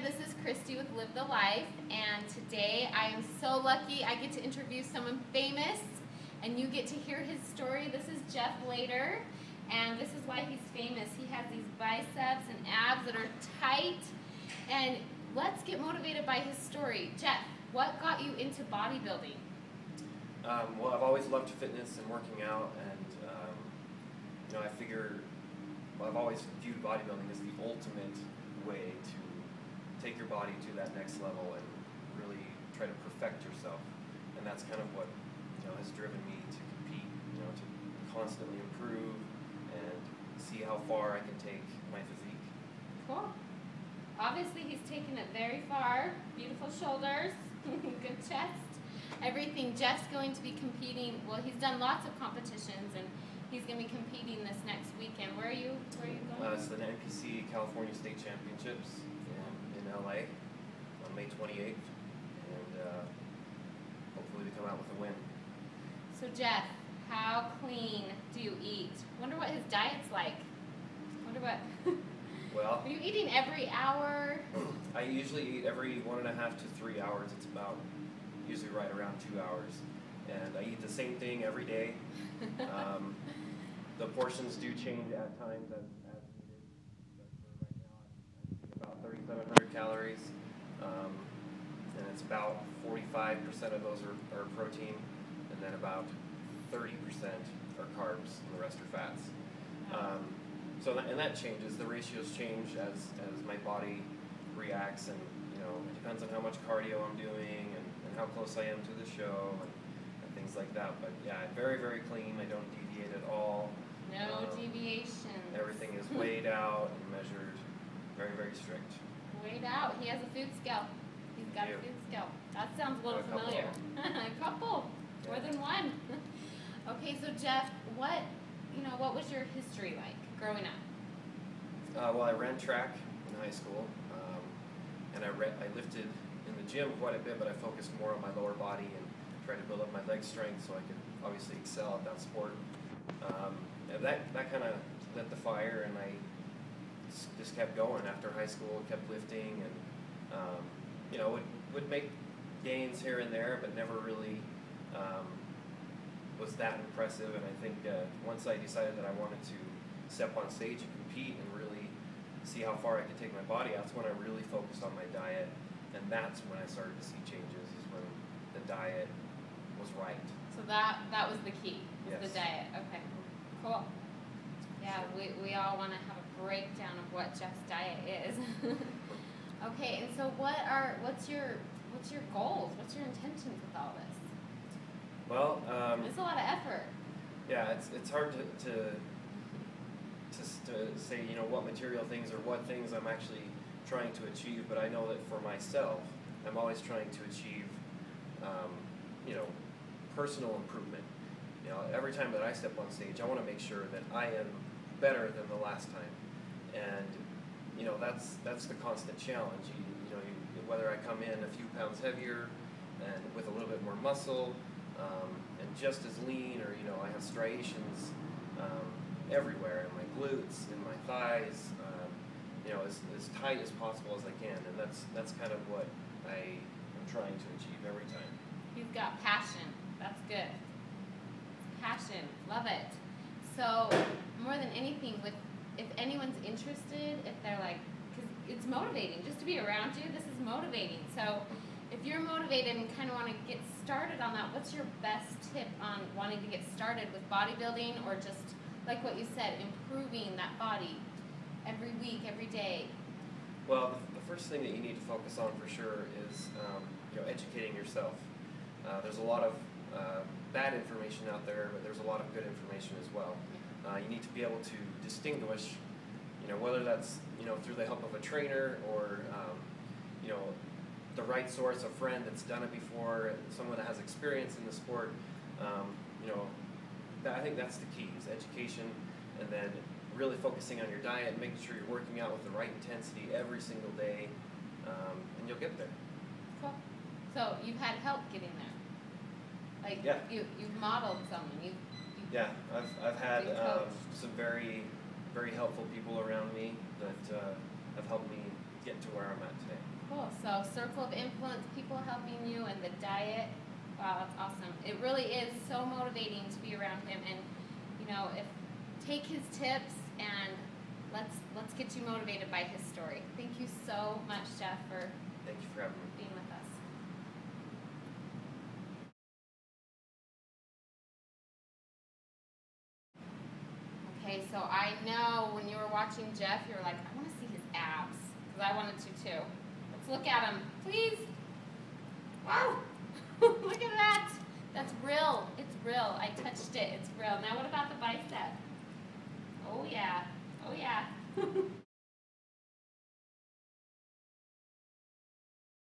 this is Christy with Live the Life, and today I am so lucky I get to interview someone famous, and you get to hear his story. This is Jeff Lader, and this is why he's famous. He has these biceps and abs that are tight, and let's get motivated by his story. Jeff, what got you into bodybuilding? Well, I've always loved fitness and working out, and I figure, I've always viewed bodybuilding as the ultimate way to take your body to that next level and really try to perfect yourself. And that's kind of what has driven me to compete, to constantly improve and see how far I can take my physique. Cool. Obviously, he's taken it very far. Beautiful shoulders, good chest, everything. Jeff's going to be competing. Well, he's done lots of competitions, and he's going to be competing this next weekend. Where are you going? It's the NPC California State Championships in LA on May 28th, and hopefully we come out with a win. So Jeff, how clean do you eat? Wonder what his diet's like. Wonder what. Well, are you eating every hour? I usually eat every 1.5 to 3 hours. It's about usually right around 2 hours, and I eat the same thing every day. The portions do change at times as needed, but for right now I'm eating about 3,700 calories, and it's about 45% of those are protein, and then about 30% are carbs, and the rest are fats. And that changes. The ratios change as my body reacts, and it depends on how much cardio I'm doing and how close I am to the show and things like that. But yeah, very, very clean. I don't deviate at all. No deviation. Everything is weighed out and measured. Very, very strict. Weighed out. He has a food scale. He's got a food scale. That sounds a little familiar. A couple. More than one. Okay, so Jeff, what was your history like growing up? Well, I ran track in high school, and I lifted in the gym quite a bit, but I focused more on my lower body and tried to build up my leg strength so I could obviously excel at that sport. And that kind of lit the fire, and I just kept going after high school, kept lifting, and would make gains here and there, but never really was that impressive. And I think once I decided that I wanted to step on stage and compete and really see how far I could take my body, that's when I really focused on my diet, and that's when I started to see changes, is when the diet was right. So that was the key, was Yes. the diet. Okay, cool. Yeah, we all want to have a breakdown of what Jeff's diet is. Okay, and so what's your goals? What's your intentions with all this? Well, it's a lot of effort. Yeah, it's hard to say what material things or what things I'm actually trying to achieve, but I know that for myself, I'm always trying to achieve personal improvement. Every time that I step on stage, I want to make sure that I am better than the last time, and that's the constant challenge. Whether I come in a few pounds heavier and with a little bit more muscle, and just as lean, or I have striations everywhere in my glutes, in my thighs, as tight as possible as I can, and that's kind of what I am trying to achieve every time. You've got passion. That's good. Passion. Love it. So more than anything, if anyone's interested, if they're like, because it's motivating just to be around you. This is motivating. So if you're motivated and kind of want to get started on that, what's your best tip on wanting to get started with bodybuilding, or just like what you said, improving that body every week, every day? Well, the first thing that you need to focus on for sure is educating yourself. There's a lot of bad information out there, but there's a lot of good information as well. You need to be able to distinguish, whether that's through the help of a trainer or the right source, a friend that's done it before, someone that has experience in the sport. I think that's the key, is education, and then really focusing on your diet, making sure you're working out with the right intensity every single day, and you'll get there. Cool. So you've had help getting there. Like, yeah. You've modeled someone. Yeah, I've had coached. some very, very helpful people around me that have helped me get to where I'm at today. Cool. So circle of influence, people helping you, and the diet. Wow, that's awesome. It really is so motivating to be around him, and you know, if take his tips and let's get you motivated by his story. Thank you so much, Jeff, for Thank you for having me. being with us. Okay, so I know when you were watching Jeff, you were like, I want to see his abs, because I wanted to too. Let's look at him, please. Wow, look at that. That's real. It's real. I touched it. It's real. Now what about the bicep? Oh yeah.